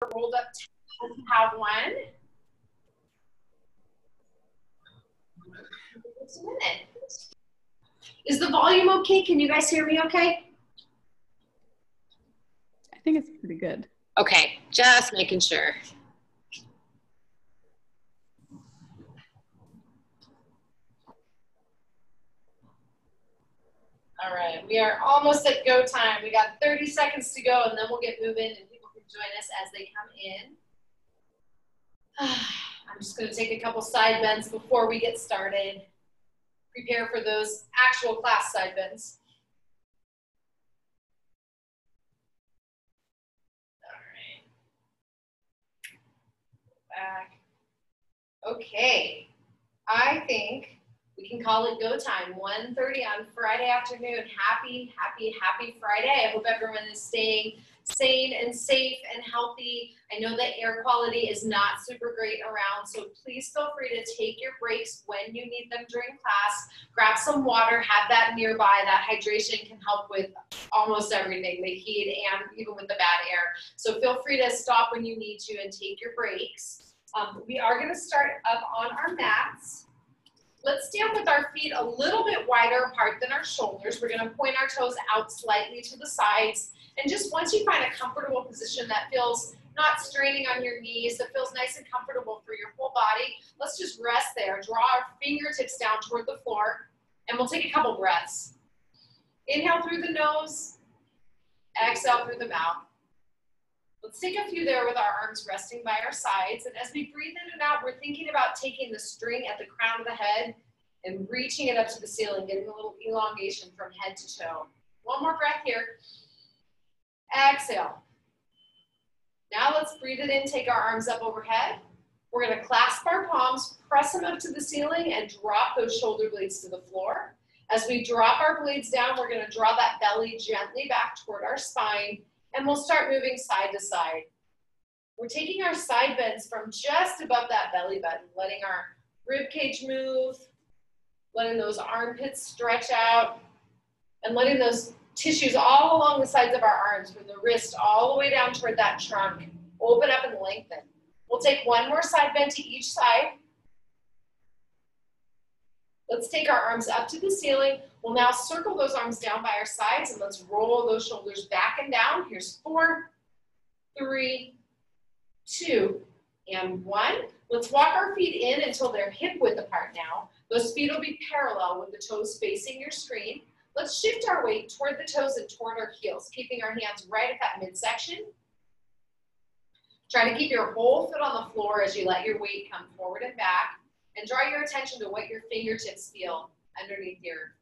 rolled up have one. Just a minute. Is the volume okay? Can you guys hear me okay? I think it's pretty good. Okay, just making sure. All right, we are almost at go time. We got 30 seconds to go, and then we'll get moving, and people can join us as they come in. I'm just going to take a couple side bends before we get started. Prepare for those actual class side bends. All right. Back. Okay. I think we can call it go time. 1:30 on Friday afternoon. Happy Friday. I hope everyone is staying sane and safe and healthy. I know that air quality is not super great around, so please feel free to take your breaks when you need them during class. Grab some water, have that nearby. That hydration can help with almost everything, the heat and even with the bad air. So feel free to stop when you need to and take your breaks. We are going to start up on our mats. Let's stand with our feet a little bit wider apart than our shoulders. We're going to point our toes out slightly to the sides. And just once you find a comfortable position that feels not straining on your knees, that feels nice and comfortable for your whole body, let's just rest there. Draw our fingertips down toward the floor, and we'll take a couple breaths. Inhale through the nose, exhale through the mouth. Let's take a few there with our arms resting by our sides. And as we breathe in and out, we're thinking about taking the string at the crown of the head and reaching it up to the ceiling, getting a little elongation from head to toe. One more breath here. Exhale. Now let's breathe it in, take our arms up overhead. We're going to clasp our palms, press them up to the ceiling, and drop those shoulder blades to the floor. As we drop our blades down, we're going to draw that belly gently back toward our spine, and we'll start moving side to side. We're taking our side bends from just above that belly button, letting our rib cage move, letting those armpits stretch out, and letting those tissues all along the sides of our arms, from the wrist all the way down toward that trunk, open up and lengthen. We'll take one more side bend to each side. Let's take our arms up to the ceiling. We'll now circle those arms down by our sides, and let's roll those shoulders back and down. Here's 4, 3, 2, and 1. Let's walk our feet in until they're hip width apart now. Those feet will be parallel with the toes facing your screen. Let's shift our weight toward the toes and toward our heels, keeping our hands right at that midsection. Try to keep your whole foot on the floor as you let your weight come forward and back, and draw your attention to what your fingertips feel underneath your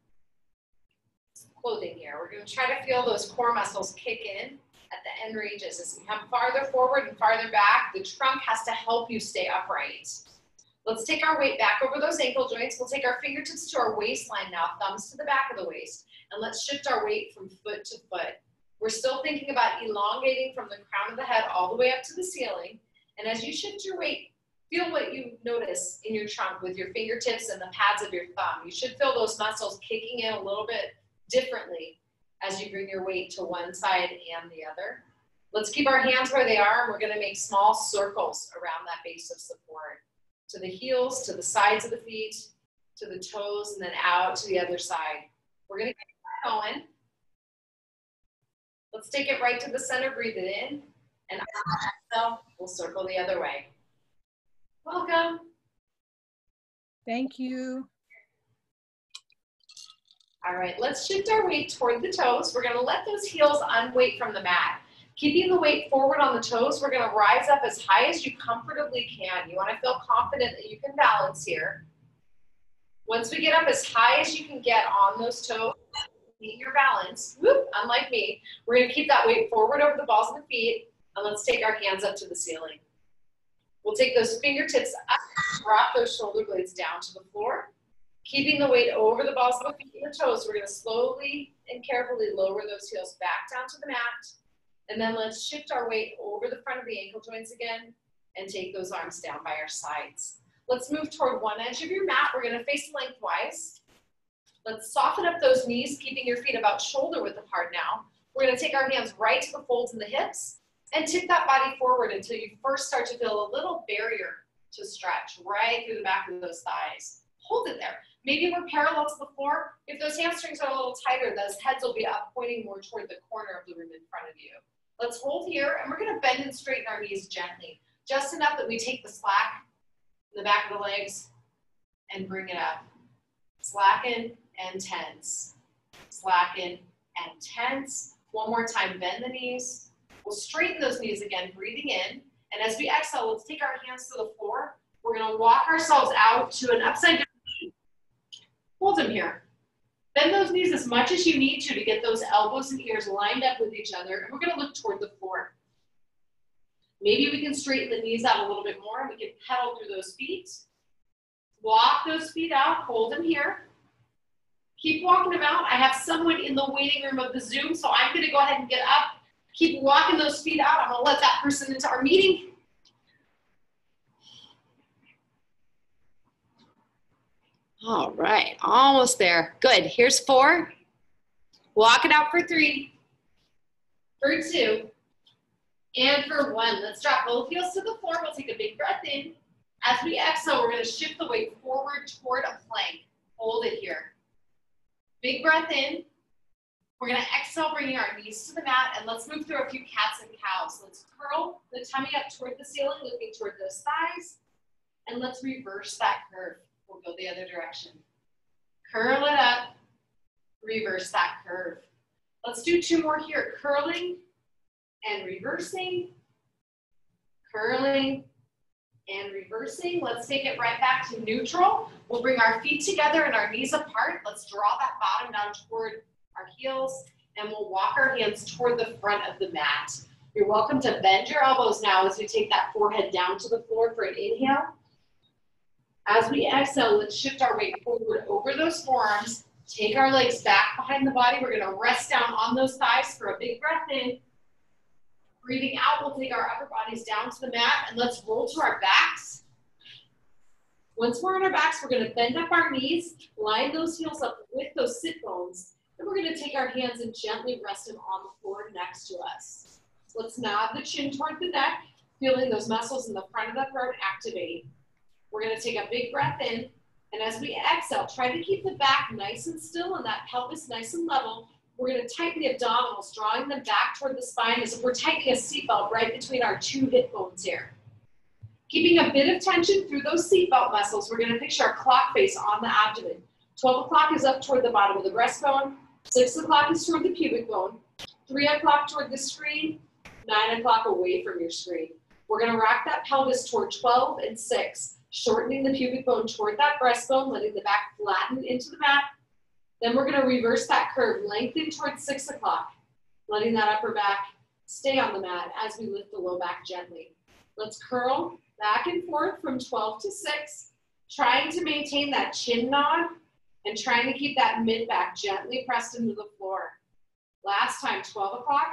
clothing here. We're going to try to feel those core muscles kick in at the end ranges. As we come farther forward and farther back, the trunk has to help you stay upright. Let's take our weight back over those ankle joints. We'll take our fingertips to our waistline now, thumbs to the back of the waist, and let's shift our weight from foot to foot. We're still thinking about elongating from the crown of the head all the way up to the ceiling. And as you shift your weight, feel what you notice in your trunk with your fingertips and the pads of your thumb. You should feel those muscles kicking in a little bit differently as you bring your weight to one side and the other. Let's keep our hands where they are, and we're going to make small circles around that base of support. To the heels, to the sides of the feet, to the toes, and then out to the other side. We're going to get going. Let's take it right to the center, breathe it in, and exhale, we'll circle the other way. Welcome. Thank you. All right, let's shift our weight toward the toes. We're going to let those heels unweight from the mat. Keeping the weight forward on the toes, we're going to rise up as high as you comfortably can. You want to feel confident that you can balance here. Once we get up as high as you can get on those toes, your balance, whoop, unlike me, we're going to keep that weight forward over the balls of the feet, and let's take our hands up to the ceiling. We'll take those fingertips up, drop those shoulder blades down to the floor. Keeping the weight over the balls of the feet and the toes, we're going to slowly and carefully lower those heels back down to the mat. And then let's shift our weight over the front of the ankle joints again and take those arms down by our sides. Let's move toward one edge of your mat. We're going to face lengthwise. Let's soften up those knees, keeping your feet about shoulder width apart now. We're going to take our hands right to the folds in the hips And tip that body forward until you first start to feel a little barrier to stretch right through the back of those thighs. Hold it there. Maybe we're parallel to the floor. If those hamstrings are a little tighter, those heads will be up, pointing more toward the corner of the room in front of you. Let's hold here, and we're going to bend and straighten our knees gently, just enough that we take the slack in the back of the legs and bring it up. Slacken and tense. Slacken and tense. One more time, bend the knees. We'll straighten those knees again, breathing in. And as we exhale, let's take our hands to the floor. We're going to walk ourselves out to an upside down. Hold them here. Bend those knees as much as you need to get those elbows and ears lined up with each other. And we're going to look toward the floor. Maybe we can straighten the knees out a little bit more and we can pedal through those feet. Walk those feet out, hold them here. Keep walking them out. I have someone in the waiting room of the Zoom, so I'm going to go ahead and get up. Keep walking those feet out. I'm going to let that person into our meeting. All right, almost there. Good. Here's 4. Walk it out for 3, for 2, and for 1. Let's drop both heels to the floor. We'll take a big breath in. As we exhale, we're going to shift the weight forward toward a plank. Hold it here. Big breath in. We're going to exhale, bringing our knees to the mat, and let's move through a few cats and cows. Let's curl the tummy up toward the ceiling, looking toward those thighs, and let's reverse that curve. We'll go the other direction. Curl it up, reverse that curve. Let's do 2 more here. Curling and reversing, curling and reversing. Let's take it right back to neutral. We'll bring our feet together and our knees apart. Let's draw that bottom down toward our heels, and we'll walk our hands toward the front of the mat. You're welcome to bend your elbows now as we take that forehead down to the floor for an inhale. As we exhale, let's shift our weight forward over those forearms. Take our legs back behind the body. We're going to rest down on those thighs for a big breath in. Breathing out, we'll take our upper bodies down to the mat, and let's roll to our backs. Once we're on our backs, we're going to bend up our knees, line those heels up with those sit bones, and we're going to take our hands and gently rest them on the floor next to us. Let's nod the chin toward the neck, feeling those muscles in the front of the throat activate. We're going to take a big breath in, and as we exhale, try to keep the back nice and still and that pelvis nice and level. We're going to tighten the abdominals, drawing them back toward the spine as if we're tightening a seatbelt right between our 2 hip bones here. Keeping a bit of tension through those seatbelt muscles, we're going to picture our clock face on the abdomen. 12 o'clock is up toward the bottom of the breastbone. 6 o'clock is toward the pubic bone. 3 o'clock toward the screen. 9 o'clock away from your screen. We're going to rock that pelvis toward 12 and 6, shortening the pubic bone toward that breastbone, letting the back flatten into the mat. Then we're going to reverse that curve, lengthen towards 6 o'clock, letting that upper back stay on the mat as we lift the low back gently. Let's curl back and forth from 12 to 6, trying to maintain that chin nod and trying to keep that mid back gently pressed into the floor. Last time, 12 o'clock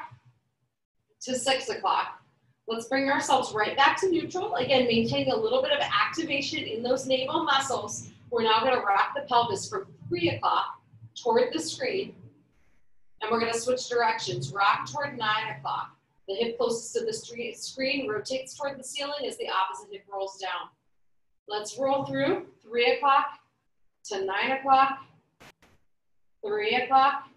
to 6 o'clock. Let's bring ourselves right back to neutral. Again, maintaining a little bit of activation in those navel muscles. We're now going to rock the pelvis from 3 o'clock toward the screen, and we're going to switch directions. Rock toward 9 o'clock. The hip closest to the screen rotates toward the ceiling as the opposite hip rolls down. Let's roll through 3 o'clock to 9 o'clock, 3 o'clock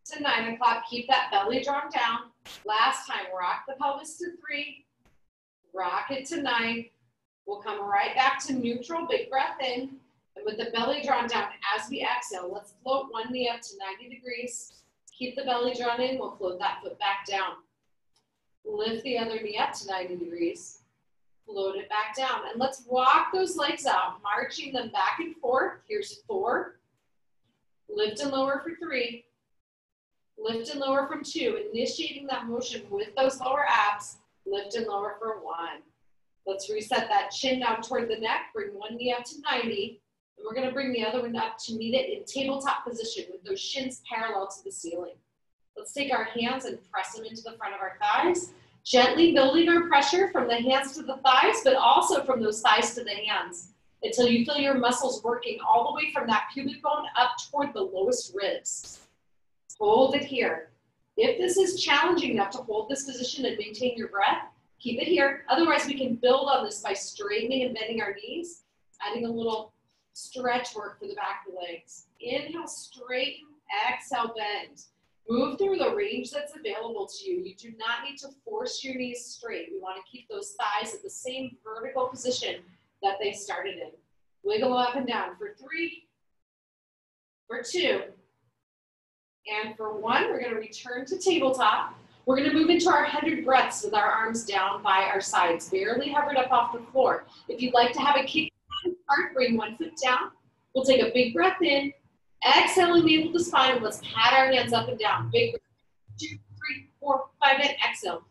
to 9 o'clock. Keep that belly drawn down. Last time, rock the pelvis to 3, rock it to 9. We'll come right back to neutral, big breath in. And with the belly drawn down as we exhale, let's float one knee up to 90 degrees. Keep the belly drawn in. We'll float that foot back down. Lift the other knee up to 90 degrees. Float it back down. And let's walk those legs out, marching them back and forth. Here's 4. Lift and lower for 3. Lift and lower from 2. Initiating that motion with those lower abs. Lift and lower for 1. Let's reset that chin down toward the neck. Bring one knee up to 90. And we're going to bring the other one up to meet it in tabletop position with those shins parallel to the ceiling. Let's take our hands and press them into the front of our thighs, gently building our pressure from the hands to the thighs, but also from those thighs to the hands, until you feel your muscles working all the way from that pubic bone up toward the lowest ribs. Hold it here. If this is challenging enough to hold this position and maintain your breath, keep it here. Otherwise, we can build on this by straightening and bending our knees, adding a little stretch work for the back of the legs. Inhale, straighten, exhale, bend. Move through the range that's available to you. You do not need to force your knees straight. We want to keep those thighs at the same vertical position that they started in. Wiggle up and down for 3, for 2, and for 1. We're going to return to tabletop. We're going to move into our 100 breaths with our arms down by our sides, barely hovered up off the floor. If you'd like to have a kick part, bring 1 foot down. We'll take a big breath in. Exhaling, navel to spine, and let's pat our hands up and down. Big breath. 2, 3, 4, 5, and exhale.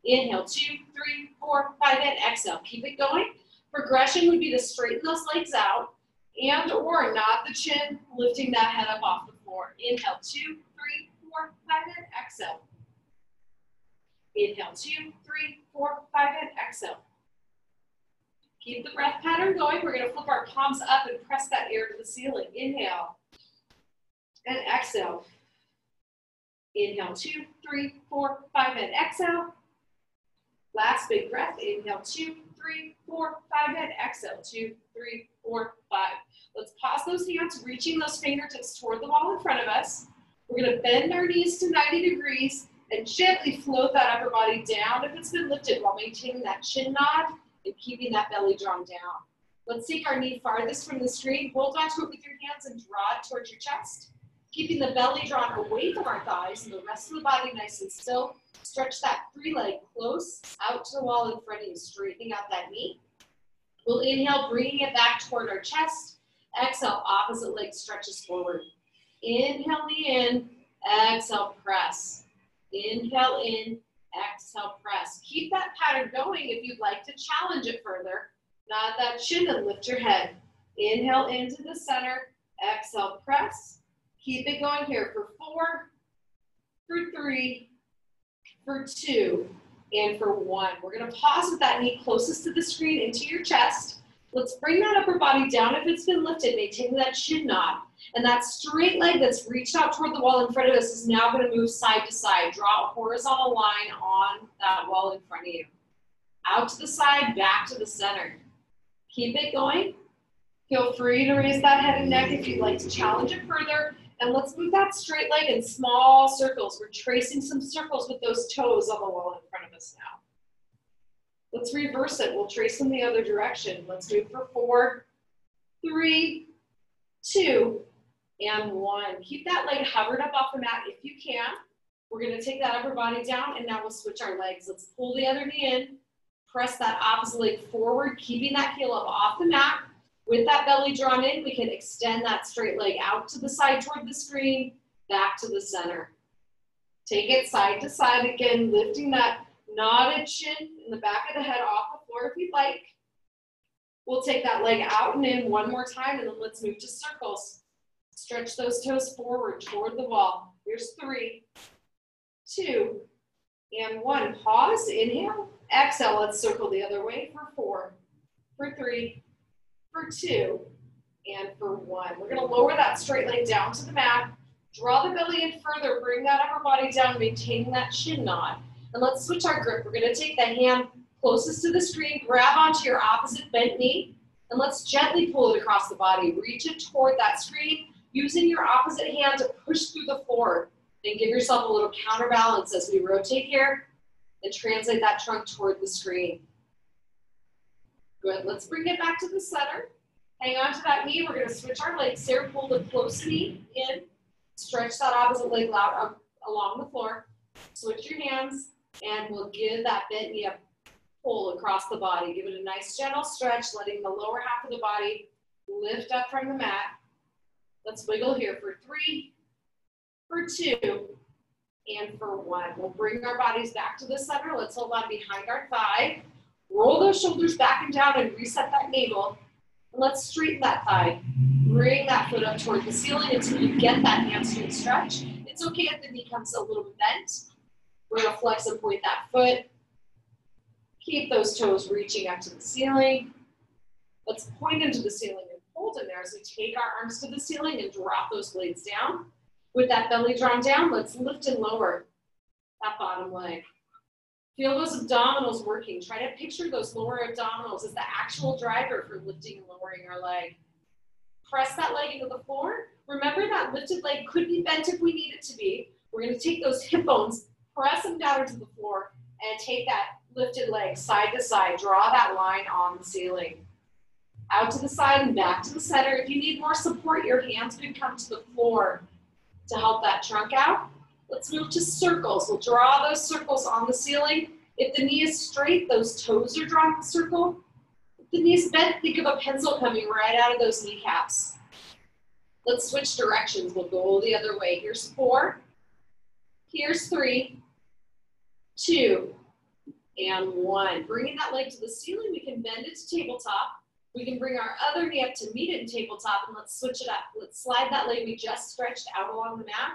Inhale, 2, 3, 4, 5, and exhale. Keep it going. Progression would be to straighten those legs out and or nod the chin, lifting that head up off the floor. Inhale, 2, 3, 4, 5, and exhale. Inhale, 2, 3, 4, 5, and exhale. Keep the breath pattern going. We're going to flip our palms up and press that air to the ceiling. Inhale and exhale. Inhale, 2, 3, 4, 5, and exhale. Last big breath. Inhale, 2, 3, 4, 5, and exhale. 2, 3, 4, 5. Let's pause those hands, reaching those fingertips toward the wall in front of us. We're going to bend our knees to 90 degrees and gently float that upper body down if it's been lifted while maintaining that chin nod and keeping that belly drawn down. Let's take our knee farthest from the screen. Hold onto it with your hands and draw it towards your chest. Keeping the belly drawn away from our thighs and the rest of the body nice and still. Stretch that 3-leg close out to the wall in front of you, straightening out that knee. We'll inhale, bringing it back toward our chest. Exhale, opposite leg stretches forward. Inhale, knee in. Exhale, press. Inhale in. Exhale, press. Keep that pattern going if you'd like to challenge it further. Nod that chin and lift your head. Inhale into the center. Exhale, press. Keep it going here for 4, for 3, for 2, and for 1. We're going to pause with that knee closest to the screen into your chest. Let's bring that upper body down if it's been lifted, maintaining that chin nod. And that straight leg that's reached out toward the wall in front of us is now going to move side to side. Draw a horizontal line on that wall in front of you. Out to the side, back to the center. Keep it going. Feel free to raise that head and neck if you'd like to challenge it further. And let's move that straight leg in small circles. We're tracing some circles with those toes on the wall in front of us now. Let's reverse it. We'll trace them the other direction. Let's move for 4, 3, 2, and 1. Keep that leg hovered up off the mat if you can. We're going to take that upper body down, and now we'll switch our legs. Let's pull the other knee in. Press that opposite leg forward, keeping that heel up off the mat. With that belly drawn in, we can extend that straight leg out to the side toward the screen, back to the center. Take it side to side again, lifting that nodded chin in the back of the head off the floor if you'd like. We'll take that leg out and in one more time, and then let's move to circles. Stretch those toes forward toward the wall. Here's 3, 2, and 1. Pause, inhale, exhale. Let's circle the other way for 4, for 3, for 2, and for 1. We're going to lower that straight leg down to the mat. Draw the belly in further. Bring that upper body down, maintaining that chin nod. And let's switch our grip. We're going to take the hand closest to the screen, grab onto your opposite bent knee, and let's gently pull it across the body. Reach it toward that screen, using your opposite hand to push through the floor. And give yourself a little counterbalance as we rotate here and translate that trunk toward the screen. Good, let's bring it back to the center. Hang on to that knee. We're going to switch our legs here. Pull the close knee in. Stretch that opposite leg out along the floor. Switch your hands, and we'll give that bent knee a pull across the body. Give it a nice gentle stretch, letting the lower half of the body lift up from the mat. Let's wiggle here for 3, for 2, and for 1. We'll bring our bodies back to the center. Let's hold on behind our thigh. Roll those shoulders back and down and reset that navel. And let's straighten that thigh. Bring that foot up toward the ceiling until you get that hamstring stretch. It's okay if the knee comes a little bit bent. We're going to flex and point that foot. Keep those toes reaching up to the ceiling. Let's point into the ceiling and hold in there as we take our arms to the ceiling and drop those blades down. With that belly drawn down, let's lift and lower that bottom leg. Feel those abdominals working. Try to picture those lower abdominals as the actual driver for lifting and lowering our leg. Press that leg into the floor. Remember that lifted leg could be bent if we need it to be. We're going to take those hip bones, press them down into the floor, and take that lifted leg side to side. Draw that line on the ceiling. Out to the side and back to the center. If you need more support, your hands could come to the floor to help that trunk out. Let's move to circles. We'll draw those circles on the ceiling. If the knee is straight, those toes are drawing the circle. If the knee is bent, think of a pencil coming right out of those kneecaps. Let's switch directions. We'll go the other way. Here's 4. Here's 3, 2, and 1. Bringing that leg to the ceiling, we can bend it to tabletop. We can bring our other knee up to meet it in tabletop, and let's switch it up. Let's slide that leg we just stretched out along the mat.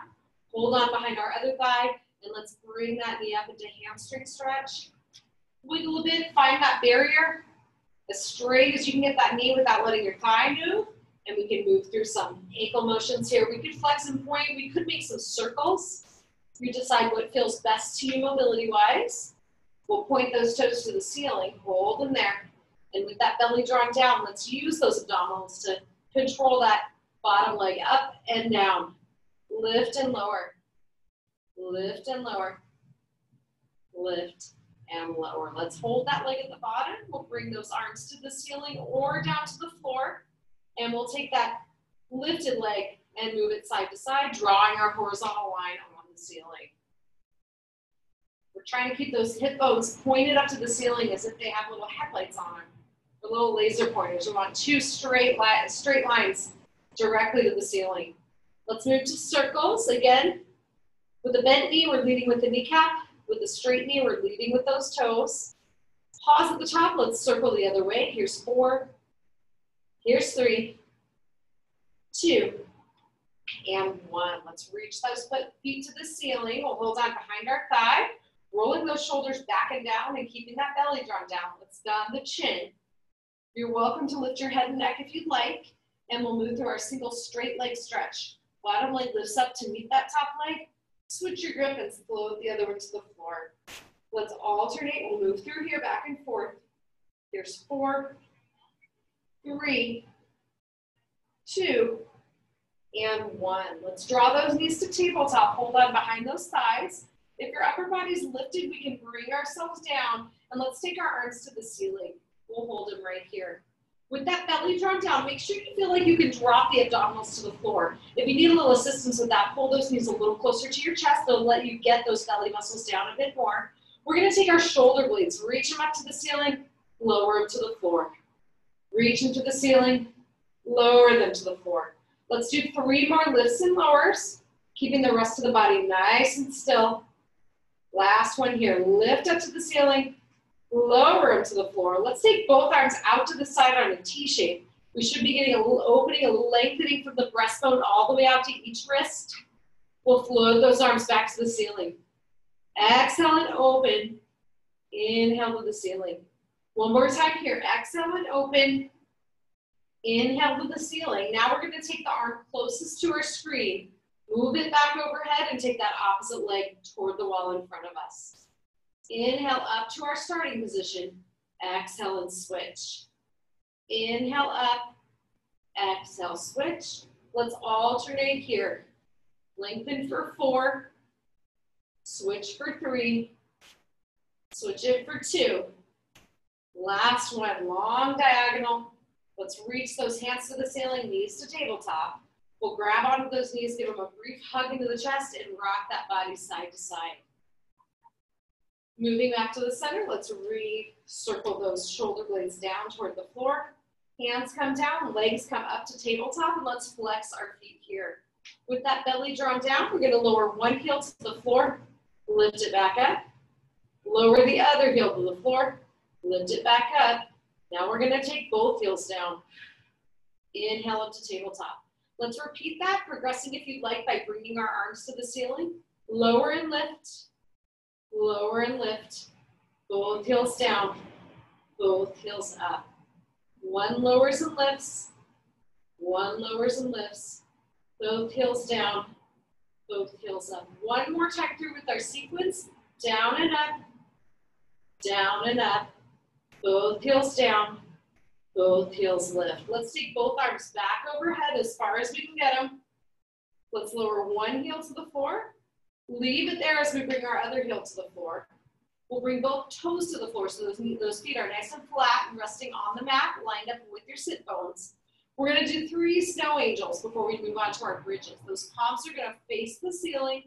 Hold on behind our other thigh, and let's bring that knee up into hamstring stretch. Wiggle a bit, find that barrier as straight as you can get that knee without letting your thigh move, and we can move through some ankle motions here. We could flex and point, we could make some circles. You decide what feels best to you mobility-wise. We'll point those toes to the ceiling, hold them there. And with that belly drawn down, let's use those abdominals to control that bottom leg up and down. Lift and lower. Lift and lower. Lift and lower. Let's hold that leg at the bottom. We'll bring those arms to the ceiling or down to the floor. And we'll take that lifted leg and move it side to side, drawing our horizontal line on the ceiling. We're trying to keep those hip bones pointed up to the ceiling as if they have little headlights on them, or little laser pointers. We want 2 straight lines directly to the ceiling. Let's move to circles. Again, with a bent knee, we're leading with the kneecap. With a straight knee, we're leading with those toes. Pause at the top. Let's circle the other way. Here's 4. Here's 3, 2, and 1. Let's reach those feet to the ceiling. We'll hold on behind our thigh, rolling those shoulders back and down and keeping that belly drawn down. Let's down the chin. You're welcome to lift your head and neck if you'd like, and we'll move through our single straight leg stretch. Bottom leg lifts up to meet that top leg. Switch your grip and float the other one to the floor. Let's alternate. We'll move through here back and forth. Here's 4, 3, 2, and 1. Let's draw those knees to tabletop. Hold on behind those thighs. If your upper body's lifted, we can bring ourselves down, and let's take our arms to the ceiling. We'll hold them right here. With that belly drawn down, make sure you feel like you can drop the abdominals to the floor. If you need a little assistance with that, pull those knees a little closer to your chest. They'll let you get those belly muscles down a bit more. We're going to take our shoulder blades, reach them up to the ceiling, lower them to the floor. Reach them to the ceiling, lower them to the floor. Let's do 3 more lifts and lowers, keeping the rest of the body nice and still. Last one here, lift up to the ceiling, lower them to the floor. Let's take both arms out to the side on a T shape. We should be getting a little opening, a little lengthening from the breastbone all the way out to each wrist. We'll float those arms back to the ceiling. Exhale and open. Inhale to the ceiling. One more time here. Exhale and open. Inhale to the ceiling. Now we're going to take the arm closest to our screen. Move it back overhead and take that opposite leg toward the wall in front of us. Inhale up to our starting position. Exhale and switch. Inhale up. Exhale, switch. Let's alternate here. Lengthen for 4. Switch for 3. Switch it for 2. Last one, long diagonal. Let's reach those hands to the ceiling, knees to tabletop. We'll grab onto those knees, give them a brief hug into the chest, and rock that body side to side. Moving back to the center, let's recircle those shoulder blades down toward the floor. Hands come down, legs come up to tabletop, and let's flex our feet here. With that belly drawn down, we're going to lower one heel to the floor, lift it back up. Lower the other heel to the floor, lift it back up. Now we're going to take both heels down. Inhale up to tabletop. Let's repeat that, progressing if you'd like by bringing our arms to the ceiling. Lower and lift. Lower and lift. Both heels down. Both heels up. One lowers and lifts. One lowers and lifts. Both heels down. both heels up. One more time through with our sequence. Down and up, down and up. Both heels down, both heels lift. Let's take both arms back overhead as far as we can get them. Let's lower one heel to the floor. Leave it there as we bring our other heel to the floor. We'll bring both toes to the floor so those feet are nice and flat and resting on the mat, lined up with your sit bones. We're going to do 3 snow angels before we move on to our bridges. Those palms are going to face the ceiling,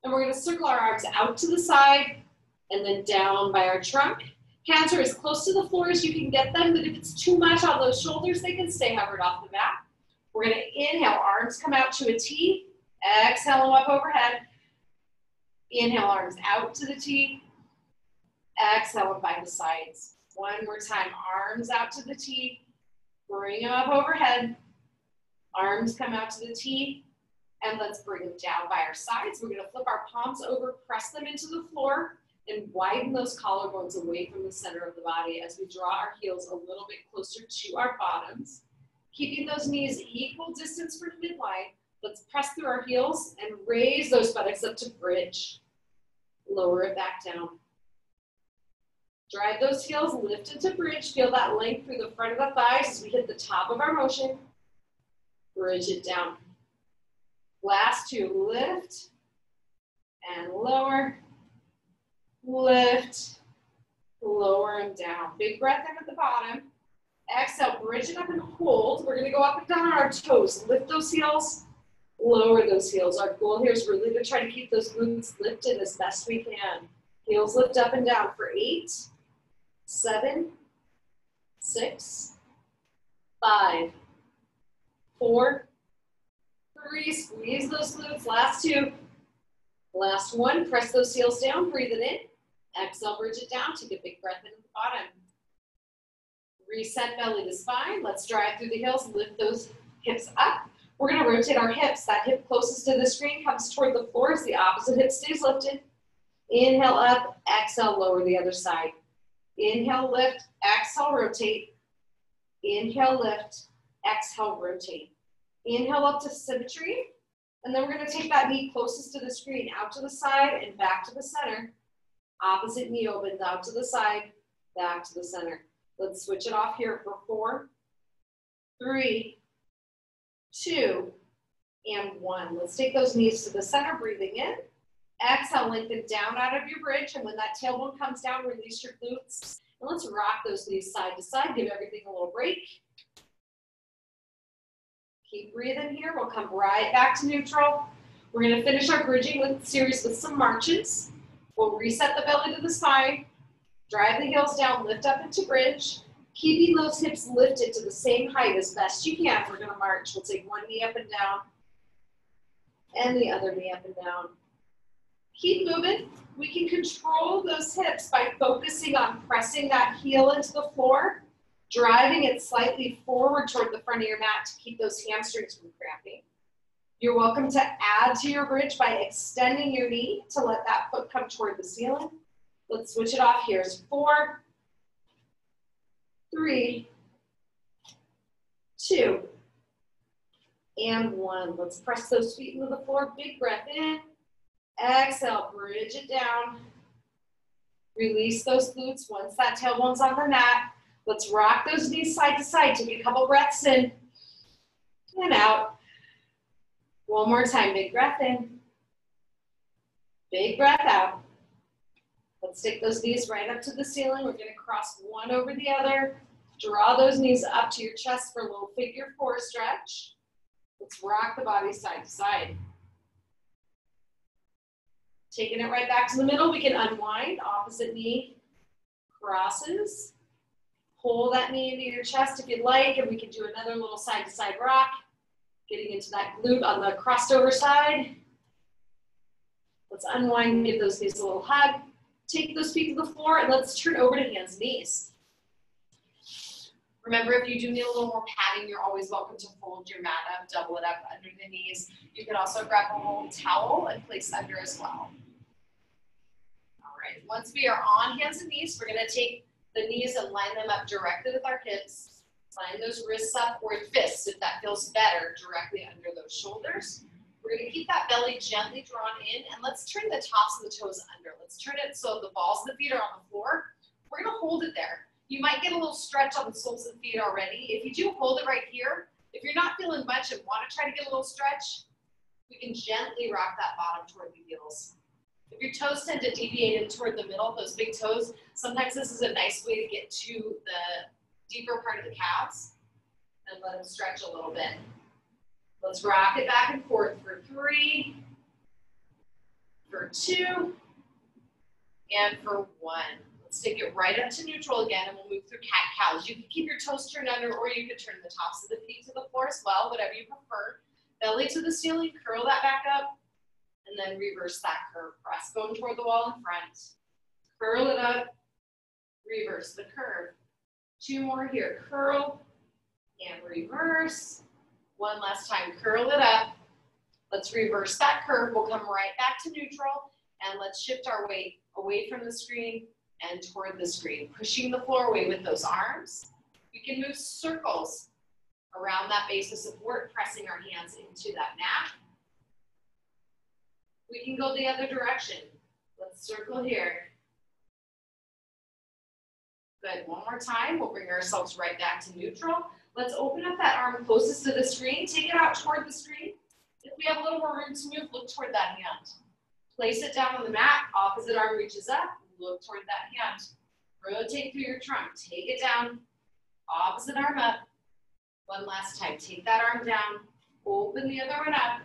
and we're going to circle our arms out to the side and then down by our trunk. Hands are as close to the floor as you can get them, but if it's too much on those shoulders, they can stay hovered off the mat. We're going to inhale, arms come out to a T. Exhale them up overhead. Inhale, arms out to the T. Exhale them by the sides. One more time, arms out to the T. Bring them up overhead. Arms come out to the T. And let's bring them down by our sides. We're going to flip our palms over, press them into the floor, and widen those collarbones away from the center of the body as we draw our heels a little bit closer to our bottoms. Keeping those knees equal distance from midline, let's press through our heels and raise those buttocks up to bridge. Lower it back down. Drive those heels, lift into bridge. Feel that length through the front of the thighs as we hit the top of our motion. Bridge it down. Last 2, lift and lower. Lift, lower and down. Big breath in at the bottom. Exhale, bridge it up and hold. We're going to go up and down on our toes. Lift those heels, lower those heels. Our goal here is really to try to keep those glutes lifted as best we can. Heels lift up and down for 8, 7, 6, 5, 4, 3. Squeeze those glutes. Last 2. Last 1. Press those heels down. Breathe it in. Exhale, bridge it down. Take a big breath in at the bottom. Reset belly to spine. Let's drive through the heels. Lift those hips up. We're going to rotate our hips. That hip closest to the screen comes toward the floor as the opposite hip stays lifted. Inhale up. Exhale, lower the other side. Inhale, lift. Exhale, rotate. Inhale, lift. Exhale, rotate. Inhale up to symmetry. And then we're going to take that knee closest to the screen out to the side and back to the center. Opposite knee opens out to the side, back to the center. Let's switch it off here for 4, 3, 2, and 1. Let's take those knees to the center, breathing in. Exhale, lengthen down out of your bridge. And when that tailbone comes down, release your glutes. And let's rock those knees side to side. Give everything a little break. Keep breathing here. We'll come right back to neutral. We're going to finish our bridging series with some marches. We'll reset the belly to the spine. Drive the heels down, lift up into bridge. Keeping those hips lifted to the same height as best you can. We're going to march. We'll take one knee up and down. And the other knee up and down. Keep moving. We can control those hips by focusing on pressing that heel into the floor. Driving it slightly forward toward the front of your mat to keep those hamstrings from cramping. You're welcome to add to your bridge by extending your knee to let that foot come toward the ceiling. Let's switch it off here. 4, 3, 2, and 1. Let's press those feet into the floor. Big breath in. Exhale, bridge it down. Release those glutes once that tailbone's on the mat. Let's rock those knees side to side. Take a couple breaths in and out. One more time. Big breath in. Big breath out. Let's take those knees right up to the ceiling. We're going to cross one over the other. Draw those knees up to your chest for a little figure 4 stretch. Let's rock the body side to side. Taking it right back to the middle, we can unwind. Opposite knee crosses. Pull that knee into your chest if you'd like, and we can do another little side-to-side rock. Getting into that glute on the crossed over side. Let's unwind, give those knees a little hug. Take those feet to the floor, and let's turn over to hands and knees. Remember, if you do need a little more padding, you're always welcome to fold your mat up, double it up under the knees. You can also grab a little towel and place under as well. All right, once we are on hands and knees, we're going to take the knees and line them up directly with our hips. Line those wrists up or fists, if that feels better, directly under those shoulders. We're gonna keep that belly gently drawn in, and let's turn the tops of the toes under. Let's turn it so the balls of the feet are on the floor. We're gonna hold it there. You might get a little stretch on the soles of the feet already. If you do, hold it right here. If you're not feeling much and wanna try to get a little stretch, we can gently rock that bottom toward the heels. If your toes tend to deviate in toward the middle, those big toes, sometimes this is a nice way to get to the deeper part of the calves and let them stretch a little bit. Let's rock it back and forth for 3, for 2, and for 1. Let's take it right up to neutral again, and we'll move through cat-cows. You can keep your toes turned under, or you could turn the tops of the feet to the floor as well, whatever you prefer. Belly to the ceiling, curl that back up, and then reverse that curve. Press going toward the wall in front. Curl it up, reverse the curve. 2 more here. Curl and reverse. 1 last time. Curl it up. Let's reverse that curve. We'll come right back to neutral, and let's shift our weight away from the screen and toward the screen, pushing the floor away with those arms. We can move circles around that base of support, pressing our hands into that mat. We can go the other direction. Let's circle here. Good, 1 more time. We'll bring ourselves right back to neutral. Let's open up that arm closest to the screen. Take it out toward the screen. If we have a little more room to move, look toward that hand. Place it down on the mat. Opposite arm reaches up. Look toward that hand. Rotate through your trunk. Take it down. Opposite arm up. 1 last time. Take that arm down. Open the other one up.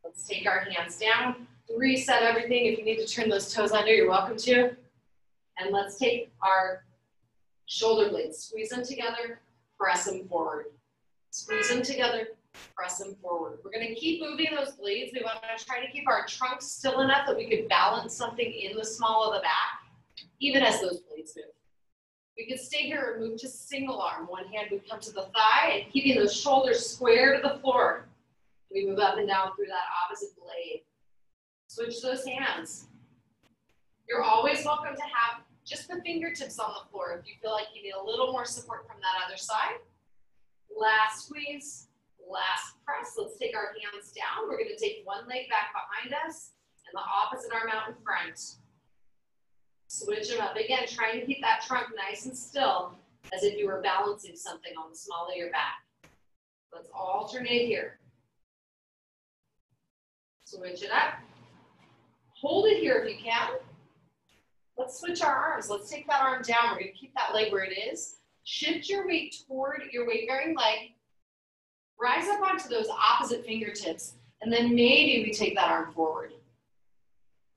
Let's take our hands down. Reset everything. If you need to turn those toes under, you're welcome to. And let's take our shoulder blades. Squeeze them together. Press them forward. Squeeze them together. Press them forward. We're going to keep moving those blades. We want to try to keep our trunk still enough that we could balance something in the small of the back, even as those blades move. We could stay here and move to single arm. 1 hand would come to the thigh and keeping those shoulders square to the floor. We move up and down through that opposite blade. Switch those hands. You're always welcome to have just the fingertips on the floor if you feel like you need a little more support from that other side. Last squeeze, last press. Let's take our hands down. We're going to take 1 leg back behind us and the opposite arm out in front. Switch them up. Again, trying to keep that trunk nice and still as if you were balancing something on the small of your back. Let's alternate here. Switch it up. Hold it here if you can. Let's switch our arms. Let's take that arm down. We're going to keep that leg where it is. Shift your weight toward your weight-bearing leg. Rise up onto those opposite fingertips, and then maybe we take that arm forward.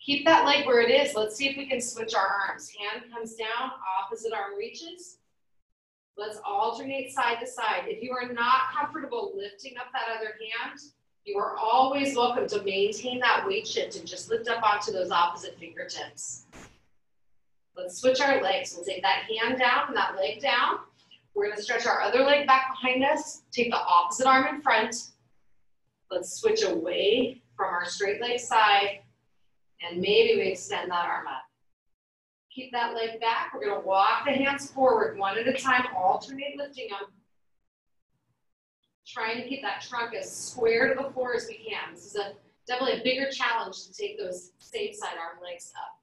Keep that leg where it is. Let's see if we can switch our arms. Hand comes down, opposite arm reaches. Let's alternate side to side. If you are not comfortable lifting up that other hand, you are always welcome to maintain that weight shift and just lift up onto those opposite fingertips. Let's switch our legs. We'll take that hand down and that leg down. We're going to stretch our other leg back behind us. Take the opposite arm in front. Let's switch away from our straight leg side. And maybe we extend that arm up. Keep that leg back. We're going to walk the hands forward 1 at a time. Alternate lifting them. Trying to keep that trunk as square to the floor as we can. This is definitely a bigger challenge to take those same side arm legs up.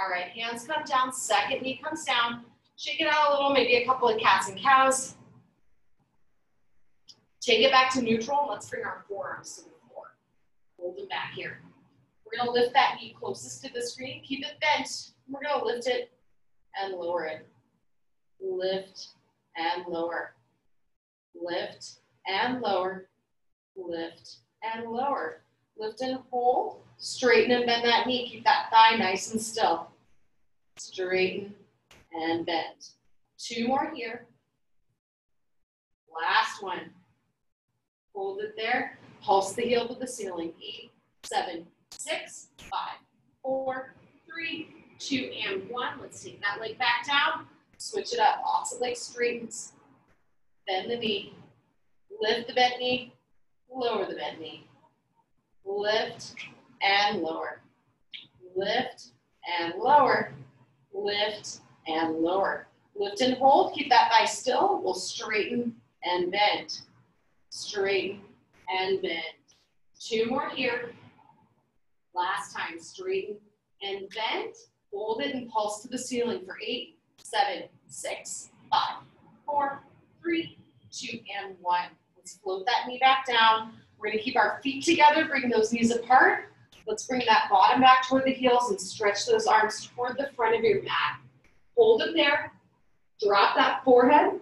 All right, hands come down, second knee comes down. Shake it out a little, maybe a couple of cats and cows. Take it back to neutral. Let's bring our forearms to the floor. Hold them back here. We're gonna lift that knee closest to the screen. Keep it bent. We're gonna lift it and lower it. Lift and lower. Lift and lower. Lift and lower. Lift and hold. Straighten and bend that knee. Keep that thigh nice and still. Straighten and bend. 2 more here. Last one. Hold it there. Pulse the heel to the ceiling. 8, 7, 6, 5, 4, 3, 2, and 1. Let's take that leg back down. Switch it up. Opposite leg straightens. Bend the knee. Lift the bent knee. Lower the bent knee. Lift and lower. Lift and lower. Lift and lower. Lift and hold. Keep that thigh still. We'll straighten and bend. Straighten and bend. 2 more here. Last time, straighten and bend. Hold it and pulse to the ceiling for 8, 7, 6, 5, 4, 3, 2, and 1. Let's float that knee back down. We're gonna keep our feet together, bring those knees apart. Let's bring that bottom back toward the heels and stretch those arms toward the front of your mat. Hold it there. Drop that forehead.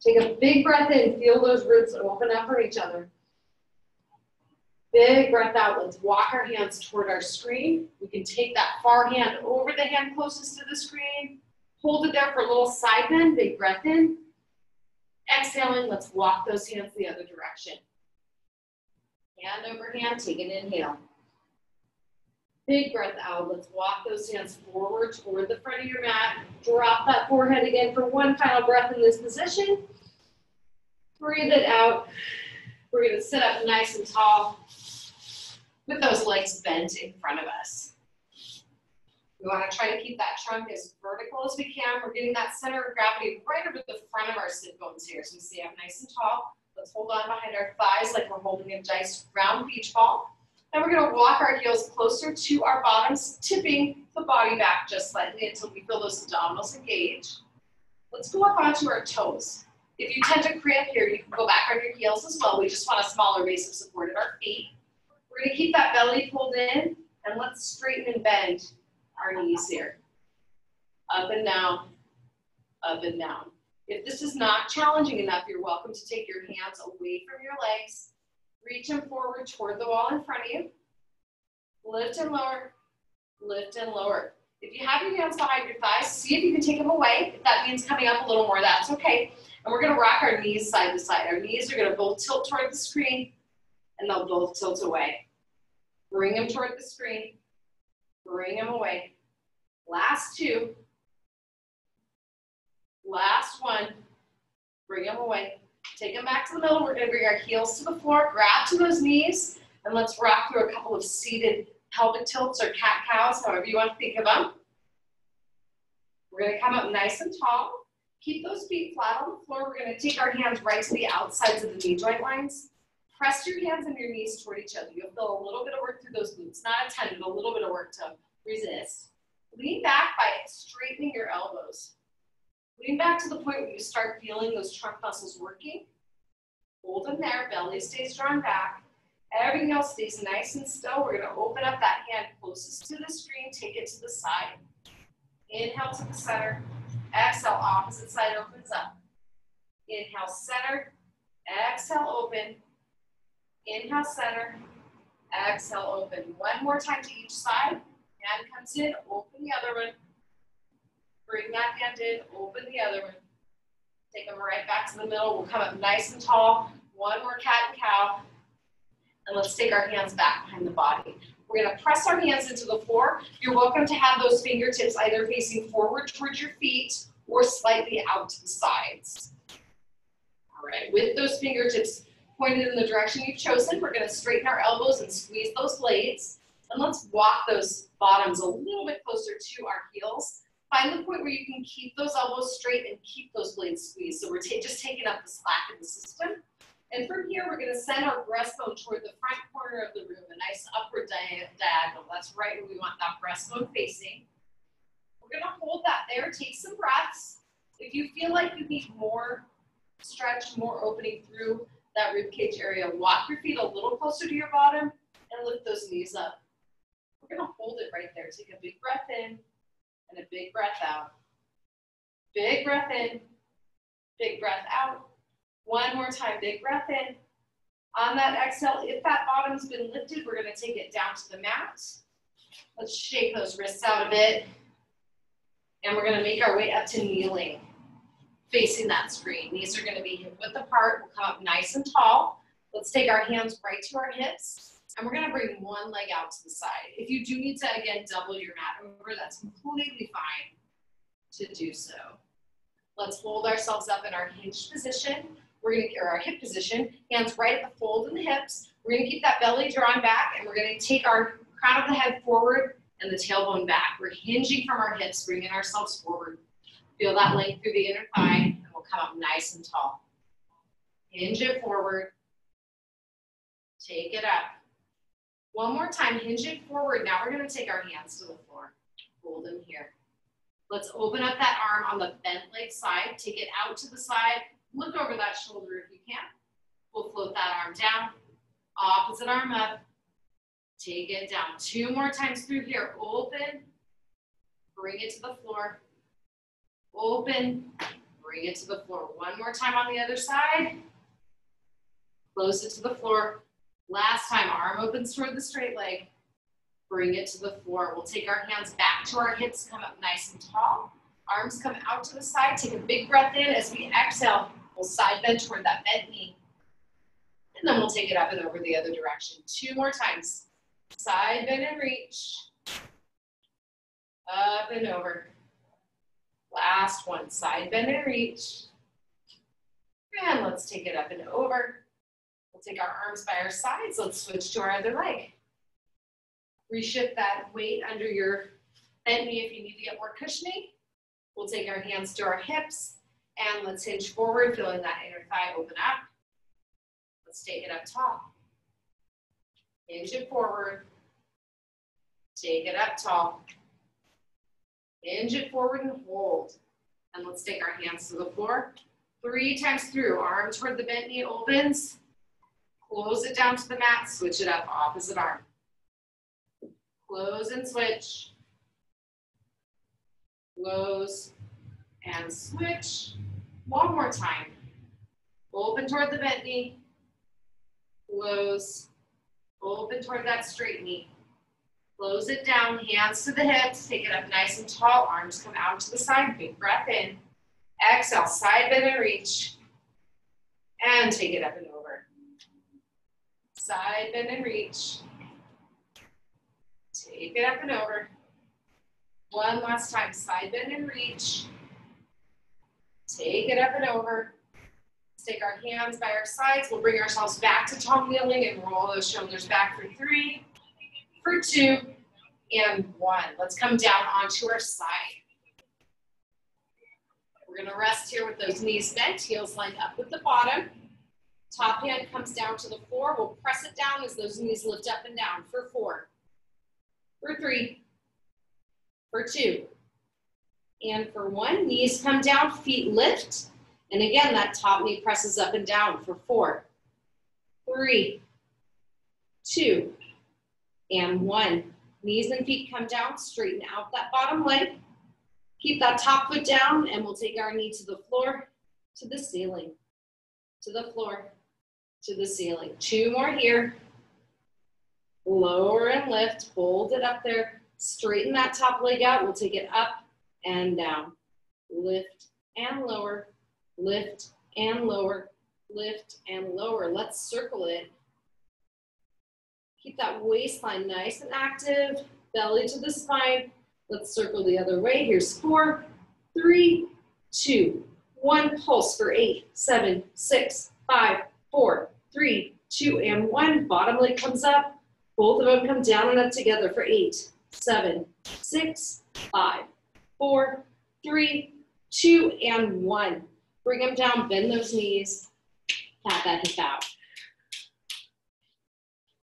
Take a big breath in. Feel those ribs open up for each other. Big breath out. Let's walk our hands toward our screen. We can take that far hand over the hand closest to the screen. Hold it there for a little side bend. Big breath in. Exhaling, let's walk those hands the other direction. Hand over hand, take an inhale. Big breath out. Let's walk those hands forward toward the front of your mat. Drop that forehead again for one final breath in this position. Breathe it out. We're going to sit up nice and tall with those legs bent in front of us. We want to try to keep that trunk as vertical as we can. We're getting that center of gravity right over the front of our sit bones here. So we stay up nice and tall. Let's hold on behind our thighs like we're holding a nice round beach ball. And we're going to walk our heels closer to our bottoms, tipping the body back just slightly until we feel those abdominals engage. Let's go up onto our toes. If you tend to cramp here, you can go back on your heels as well. We just want a smaller base of support at our feet. We're going to keep that belly pulled in, and let's straighten and bend our knees here. Up and down, up and down. If this is not challenging enough, you're welcome to take your hands away from your legs. Reach them forward toward the wall in front of you. Lift and lower, lift and lower. If you have your hands behind your thighs, see if you can take them away. If that means coming up a little more, that's okay. And we're gonna rock our knees side to side. Our knees are gonna both tilt toward the screen, and they'll both tilt away. Bring them toward the screen, bring them away. Last 2. Last 1, bring them away. Take them back to the middle. We're gonna bring our heels to the floor, grab to those knees, and let's rock through a couple of seated pelvic tilts or cat-cows, however you want to think of them. We're gonna come up nice and tall. Keep those feet flat on the floor. We're gonna take our hands right to the outsides of the knee joint lines. Press your hands and your knees toward each other. You'll feel a little bit of work through those glutes, not a ton, but a little bit of work to resist. Lean back by straightening your elbows. Lean back to the point where you start feeling those trunk muscles working. Hold them there, belly stays drawn back. Everything else stays nice and still. We're gonna open up that hand closest to the screen, take it to the side. Inhale to the center. Exhale, opposite side opens up. Inhale, center. Exhale, open. Inhale, center. Exhale, open. One more time to each side. Hand comes in, open the other one. Bring that hand in, open the other one. Take them right back to the middle. We'll come up nice and tall. One more cat and cow. And let's take our hands back behind the body. We're gonna press our hands into the floor. You're welcome to have those fingertips either facing forward towards your feet or slightly out to the sides. All right, with those fingertips pointed in the direction you've chosen, we're gonna straighten our elbows and squeeze those blades. And let's walk those bottoms a little bit closer to our heels. Find the point where you can keep those elbows straight and keep those blades squeezed. So we're just taking up the slack in the system. And from here, we're gonna send our breastbone toward the front corner of the room, a nice upward diagonal. That's right where we want that breastbone facing. We're gonna hold that there, take some breaths. If you feel like you need more stretch, more opening through that ribcage area, walk your feet a little closer to your bottom and lift those knees up. We're gonna hold it right there. Take a big breath in and a big breath out. Big breath in, big breath out. One more time, big breath in. On that exhale, if that bottom's been lifted, we're gonna take it down to the mat. Let's shake those wrists out a bit. And we're gonna make our way up to kneeling, facing that screen. Knees are gonna be hip width apart. We'll come up nice and tall. Let's take our hands right to our hips. And we're gonna bring one leg out to the side. If you do need to, again, double your mat over, that's completely fine to do so. Let's hold ourselves up in our hinged position. We're gonna get our hip position, hands right at the fold in the hips. We're gonna keep that belly drawn back, and we're gonna take our crown of the head forward and the tailbone back. We're hinging from our hips, bringing ourselves forward. Feel that length through the inner thigh, and we'll come up nice and tall. Hinge it forward. Take it up. One more time, hinge it forward. Now we're gonna take our hands to the floor. Hold them here. Let's open up that arm on the bent leg side. Take it out to the side. Look over that shoulder if you can. We'll float that arm down. Opposite arm up. Take it down. 2 more times through here. Open. Bring it to the floor. Open. Bring it to the floor. One more time on the other side. Close it to the floor. Last time, arm opens toward the straight leg. Bring it to the floor. We'll take our hands back to our hips, come up nice and tall. Arms come out to the side. Take a big breath in. As we exhale, we'll side bend toward that bent knee. And then we'll take it up and over the other direction. 2 more times. Side bend and reach. Up and over. Last one. Side bend and reach. And let's take it up and over. We'll take our arms by our sides. Let's switch to our other leg. Reshift that weight under your bent knee if you need to get more cushioning. We'll take our hands to our hips and let's hinge forward, feeling that inner thigh open up. Let's take it up tall. Hinge it forward. Take it up tall. Hinge it forward and hold. And let's take our hands to the floor. 3 times through. Arm toward the bent knee opens. Close it down to the mat. Switch it up. Opposite arm. Close and switch. Close and switch. One more time. Open toward the bent knee. Close. Open toward that straight knee. Close it down. Hands to the hips. Take it up nice and tall. Arms come out to the side. Big breath in. Exhale. Side bend and reach. And take it up and over. Side bend and reach. Take it up and over. One last time. Side bend and reach. Take it up and over. Let's take our hands by our sides. We'll bring ourselves back to tall kneeling and roll those shoulders back for 3, for 2, and 1. Let's come down onto our side. We're going to rest here with those knees bent, heels lined up with the bottom. Top hand comes down to the floor. We'll press it down as those knees lift up and down for 4, for 3, for 2, and for 1. Knees come down, feet lift. And again, that top knee presses up and down for 4, 3, 2, and 1. Knees and feet come down, straighten out that bottom leg. Keep that top foot down, and we'll take our knee to the floor, to the ceiling, to the floor, to the ceiling. 2 more here. Lower and lift, hold it up there. Straighten that top leg out. We'll take it up and down. Lift and lower, lift and lower, lift and lower. Let's circle it. Keep that waistline nice and active, belly to the spine. Let's circle the other way. Here's 4, 3, 2, 1. Pulse for 8, 7, 6, 5, 4, 3, 2, and 1. Bottom leg comes up. Both of them come down and up together for 8, 7, 6, 5, 4, 3, 2, and 1. Bring them down, bend those knees, pat that hip out.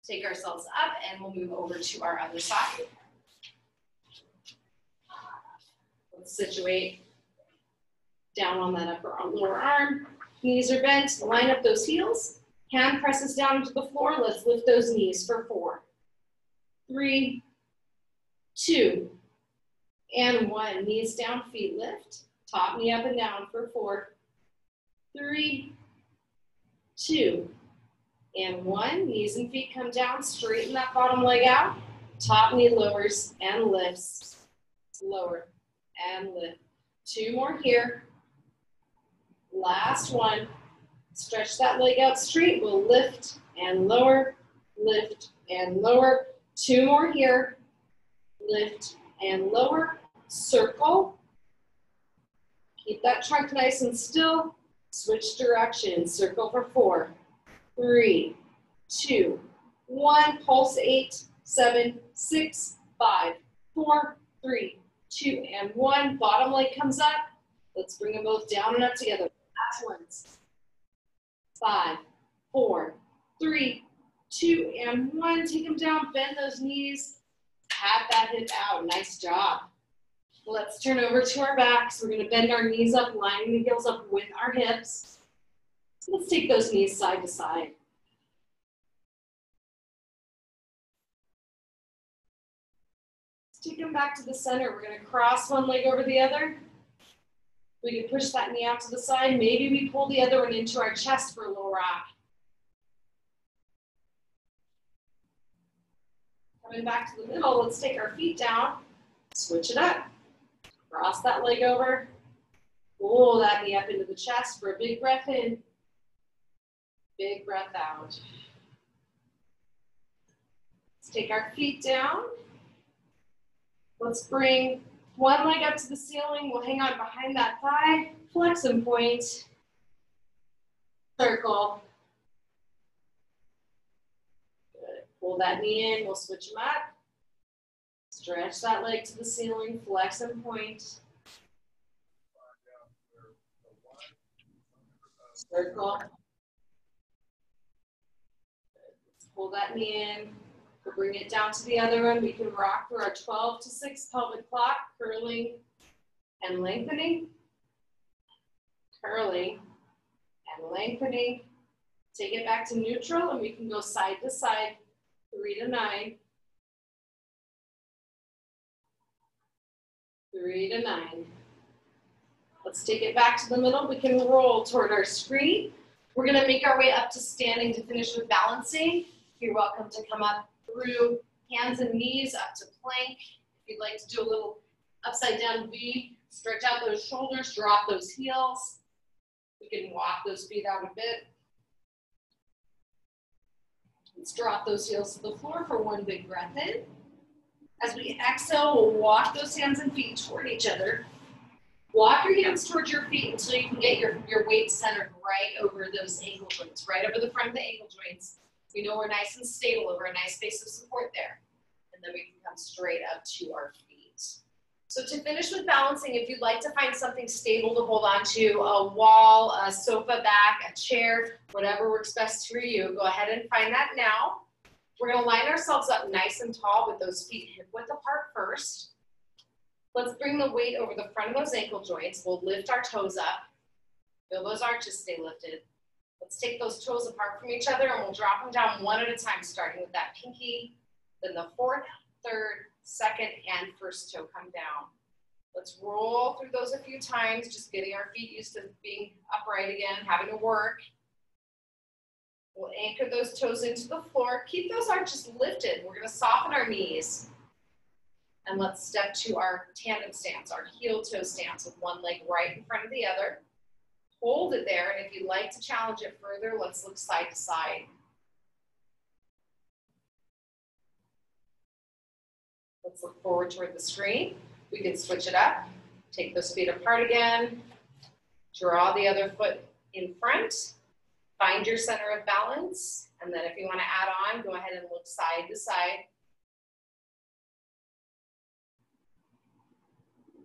Take ourselves up and we'll move over to our other side. Let's situate down on that upper arm, lower arm. Knees are bent, line up those heels. Hand presses down into the floor. Let's lift those knees for 4, 3, 2, and 1. Knees down, feet lift. Top knee up and down for 4, 3, 2, and 1. Knees and feet come down. Straighten that bottom leg out. Top knee lowers and lifts. Lower and lift. 2 more here. Last one. Stretch that leg out straight. We'll lift and lower, lift and lower. 2 more here. Lift and lower. Circle. Keep that trunk nice and still. Switch direction. Circle for 4, 3, 2, 1. Pulse 8, 7, 6, 5, 4, 3, 2, and 1. Bottom leg comes up. Let's bring them both down and up together. Last ones. 5, 4, 3, 2, and 1. Take them down, bend those knees, pat that hip out. Nice job. Let's turn over to our backs. We're gonna bend our knees up, lining the heels up with our hips. Let's take those knees side to side. Let's take them back to the center. We're gonna cross one leg over the other. We can push that knee out to the side. Maybe we pull the other one into our chest for a little rock. Coming back to the middle, let's take our feet down, switch it up. Cross that leg over, pull that knee up into the chest for a big breath in, big breath out. Let's take our feet down. Let's bring one leg up to the ceiling. We'll hang on behind that thigh, flex and point, circle. Good. Pull that knee in, we'll switch them up. Stretch that leg to the ceiling, flex and point. Circle. Let's pull that knee in. We'll bring it down to the other one. We can rock through our 12 to 6 pelvic clock, curling and lengthening. Curling and lengthening. Take it back to neutral and we can go side to side, 3 to 9. 3 to 9. Let's take it back to the middle. We can roll toward our screen. We're gonna make our way up to standing to finish with balancing. You're welcome to come up through hands and knees up to plank. If you'd like to do a little upside down V, stretch out those shoulders, drop those heels. We can walk those feet out a bit. Let's drop those heels to the floor for one big breath in. As we exhale, we'll walk those hands and feet toward each other. Walk your hands towards your feet until you can get your weight centered right over those ankle joints, right over the front of the ankle joints. We know we're nice and stable over a nice space of support there. And then we can come straight up to our feet. So to finish with balancing, if you'd like to find something stable to hold on to, a wall, a sofa back, a chair, whatever works best for you, go ahead and find that now. We're gonna line ourselves up nice and tall with those feet hip width apart first. Let's bring the weight over the front of those ankle joints. We'll lift our toes up. Feel those arches stay lifted. Let's take those toes apart from each other and we'll drop them down one at a time, starting with that pinky, then the 4th, 3rd, 2nd, and 1st toe come down. Let's roll through those a few times, just getting our feet used to being upright again, having to work. We'll anchor those toes into the floor. Keep those arches lifted. We're gonna soften our knees. And let's step to our tandem stance, our heel toe stance with one leg right in front of the other. Hold it there, and if you'd like to challenge it further, let's look side to side. Let's look forward toward the screen. We can switch it up. Take those feet apart again. Draw the other foot in front. Find your center of balance. And then if you want to add on, go ahead and look side to side.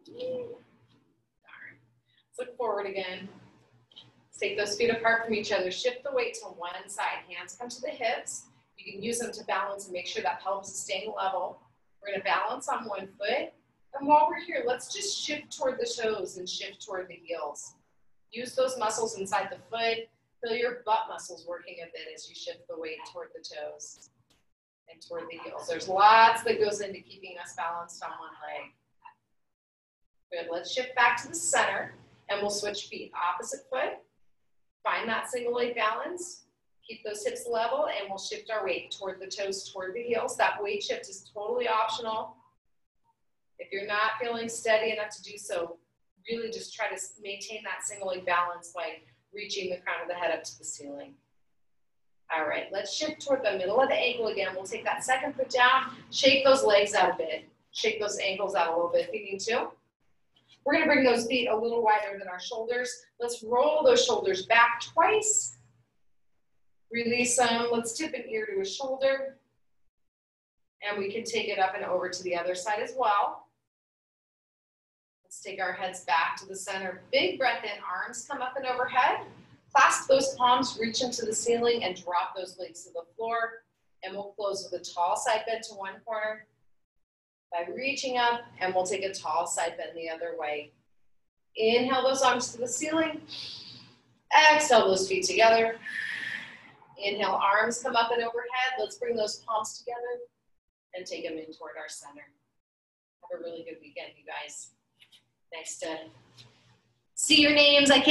Darn. Let's look forward again. Take those feet apart from each other. Shift the weight to one side. Hands come to the hips. You can use them to balance and make sure that pelvis is staying level. We're going to balance on one foot. And while we're here, let's just shift toward the toes and shift toward the heels. Use those muscles inside the foot. Feel your butt muscles working a bit as you shift the weight toward the toes and toward the heels. There's lots that goes into keeping us balanced on one leg. Good. Let's shift back to the center and we'll switch feet. Opposite foot. Find that single leg balance. Keep those hips level and we'll shift our weight toward the toes, toward the heels. That weight shift is totally optional. If you're not feeling steady enough to do so, really just try to maintain that single leg balance by reaching the crown of the head up to the ceiling. All right, let's shift toward the middle of the ankle again. We'll take that second foot down, shake those legs out a bit. Shake those ankles out a little bit if you need to. We're gonna bring those feet a little wider than our shoulders. Let's roll those shoulders back twice. Release them. Let's tip an ear to a shoulder. And we can take it up and over to the other side as well. Let's take our heads back to the center. Big breath in, arms come up and overhead. Clasp those palms, reach into the ceiling and drop those legs to the floor. and we'll close with a tall side bend to one corner by reaching up, and we'll take a tall side bend the other way. Inhale those arms to the ceiling. Exhale those feet together. Inhale, arms come up and overhead. Let's bring those palms together and take them in toward our center. Have a really good weekend, you guys. Nice to see your names. I can't